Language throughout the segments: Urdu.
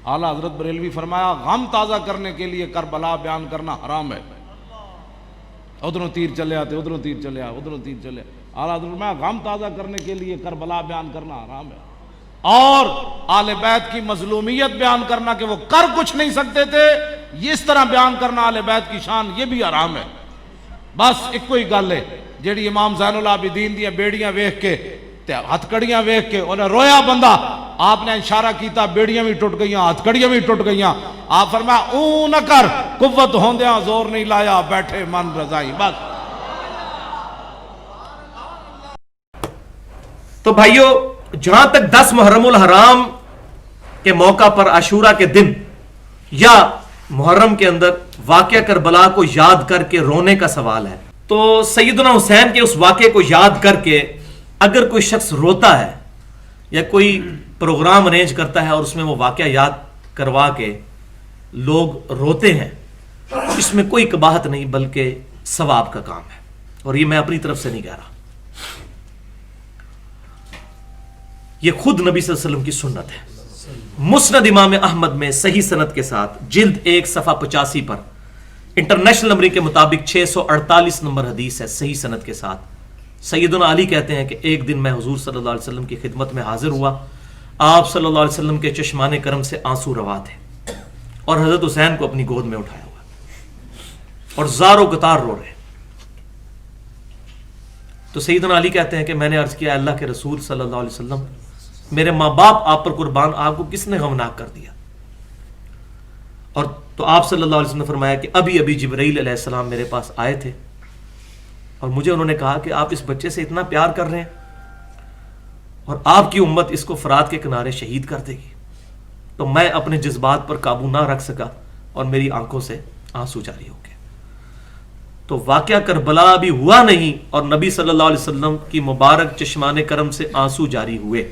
اعلیٰ حضرت بریلوی فرمایا غم تازہ کرنے کے لیے کربلا بیان کرنا حرام ہے. ادھروں تیر چلے آتے, ادھروں تیر چلے آ, ادھروں تیر چلے. اعلیٰ حضرت فرمایا غم تازہ کرنے کے لیے کربلا بیان کرنا حرام ہے. اور آل بیت کی مظلومیت بیان کرنا کہ وہ کر کچھ نہیں سکتے تھے, یہ اس طرح بیان کرنا آل بیت کی شان, یہ بھی حرام ہے. بس ایک ہی گل ہے جیڑی امام زین العابدین دیا بیڑیاں ویکھ کے ہتھ کڑیاں ویکھ کے انہیں رویا بندہ, آپ نے اشارہ کیتا بیڑیاں بھی ٹوٹ گئیاں, ہتھ کڑیاں بھی ٹوٹ گئیاں. آپ فرمایا اوں نہ کر, قوت ہوندیاں زور نہیں لایا, بیٹھے من رضائی. بس. تو بھائیو, جہاں تک 10 محرم الحرام کے موقع پر عاشورہ کے دن یا محرم کے اندر واقعہ کربلا کو یاد کر کے رونے کا سوال ہے, تو سیدنا حسین کے اس واقعے کو یاد کر کے اگر کوئی شخص روتا ہے یا کوئی پروگرام ارینج کرتا ہے اور اس میں وہ واقعہ یاد کروا کے لوگ روتے ہیں, اس میں کوئی قباحت نہیں بلکہ ثواب کا کام ہے. اور یہ میں اپنی طرف سے نہیں کہہ رہا, یہ خود نبی صلی اللہ علیہ وسلم کی سنت ہے. مسند امام احمد میں صحیح سند کے ساتھ جلد 1 صفحہ 85 پر انٹرنیشنل نمبر کے مطابق 648 نمبر حدیث ہے, صحیح سند کے ساتھ. سیدنا علی کہتے ہیں کہ ایک دن میں حضور صلی اللہ علیہ وسلم کی خدمت میں حاضر ہوا. آپ صلی اللہ علیہ وسلم کے چشمان کرم سے آنسو روا تھے اور حضرت حسین کو اپنی گود میں اٹھایا ہوا اور زار و گتار رو رہے. تو سیدنا علی کہتے ہیں کہ میں نے عرض کیا, اللہ کے رسول صلی اللہ علیہ وسلم, میرے ماں باپ آپ پر قربان, آپ کو کس نے غمناک کر دیا؟ اور تو آپ صلی اللہ علیہ وسلم نے فرمایا کہ ابھی جبرائیل علیہ السلام میرے پاس آئے تھے اور مجھے انہوں نے کہا کہ آپ اس بچے سے اتنا پیار کر رہے ہیں اور آپ کی امت اس کو فرات کے کنارے شہید کر دے گی. تو میں اپنے جذبات پر قابو نہ رکھ سکا اور میری آنکھوں سے آنسو جاری ہو گئے. تو واقعہ کربلا بھی ہوا نہیں اور نبی صلی اللہ علیہ وسلم کی مبارک چشمان کرم سے آنسو جاری ہوئے.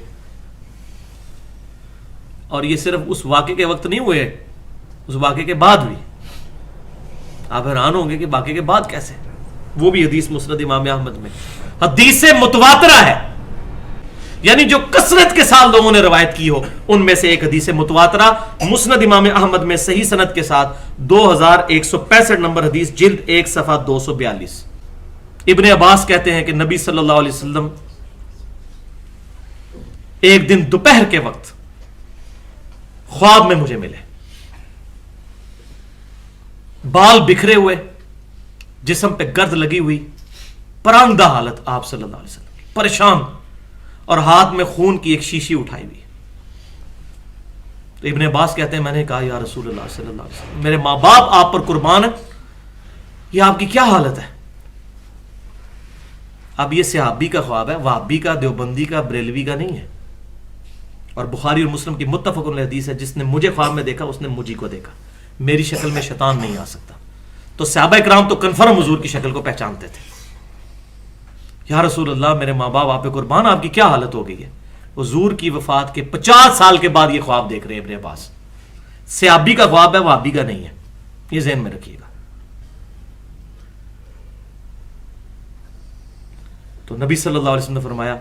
اور یہ صرف اس واقعے کے وقت نہیں ہوئے, اس واقعے کے بعد بھی. آپ حیران ہوں گے کہ واقعے کے بعد کیسے, وہ بھی حدیث مسند امام احمد میں حدیث متواترہ ہے, یعنی جو کثرت کے ساتھ لوگوں نے روایت کی ہو ان میں سے ایک حدیث متواترہ مسند امام احمد میں صحیح سند کے ساتھ 2165 نمبر حدیث جلد 1 صفحہ 242. ابن عباس کہتے ہیں کہ نبی صلی اللہ علیہ وسلم ایک دن دوپہر کے وقت خواب میں مجھے ملے, بال بکھرے ہوئے, جسم پہ گرد لگی ہوئی, پراندہ حالت آپ صلی اللہ علیہ وسلم, پریشان, اور ہاتھ میں خون کی ایک شیشی اٹھائی ہوئی. تو ابن عباس کہتے ہیں میں نے کہا یا رسول اللہ صلی اللہ علیہ وسلم, میرے ماں باپ آپ پر قربان ہیں, یہ آپ کی کیا حالت ہے؟ اب یہ صحابی کا خواب ہے, وہابی کا, دیوبندی کا, بریلوی کا نہیں ہے. اور بخاری اور مسلم کی متفق علیہ حدیث ہے, جس نے مجھے خواب میں دیکھا اس نے مجھے کو دیکھا, میری شکل میں شیطان نہیں آ سکتا. تو صحابہ کرام تو کنفرم حضور کی شکل کو پہچانتے تھے. یا رسول اللہ, میرے ماں باپ آپ پہ قربان, آپ کی کیا حالت ہو گئی ہے؟ حضور کی وفات کے 50 سال کے بعد یہ خواب دیکھ رہے ہیں ابن عباس. صحابی کا خواب ہے, وہابی کا نہیں ہے, یہ ذہن میں رکھیے گا. تو نبی صلی اللہ علیہ وسلم نے فرمایا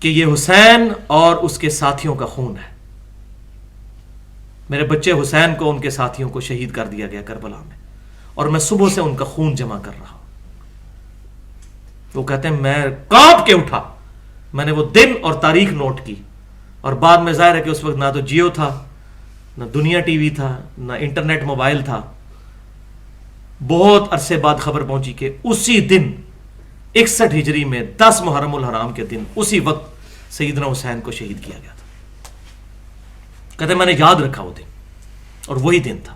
کہ یہ حسین اور اس کے ساتھیوں کا خون ہے. میرے بچے حسین کو ان کے ساتھیوں کو شہید کر دیا گیا کربلا میں, اور میں صبح سے ان کا خون جمع کر رہا ہوں. وہ کہتے ہیں میں کانپ کے اٹھا, میں نے وہ دن اور تاریخ نوٹ کی, اور بعد میں ظاہر ہے کہ اس وقت نہ تو جیو تھا, نہ دنیا ٹی وی تھا, نہ انٹرنیٹ موبائل تھا. بہت عرصے بعد خبر پہنچی کہ اسی دن 61 ہجری میں 10 محرم الحرام کے دن اسی وقت سیدنا حسین کو شہید کیا گیا تھا. کہتے ہیں میں نے یاد رکھا وہ دن, اور وہی دن تھا.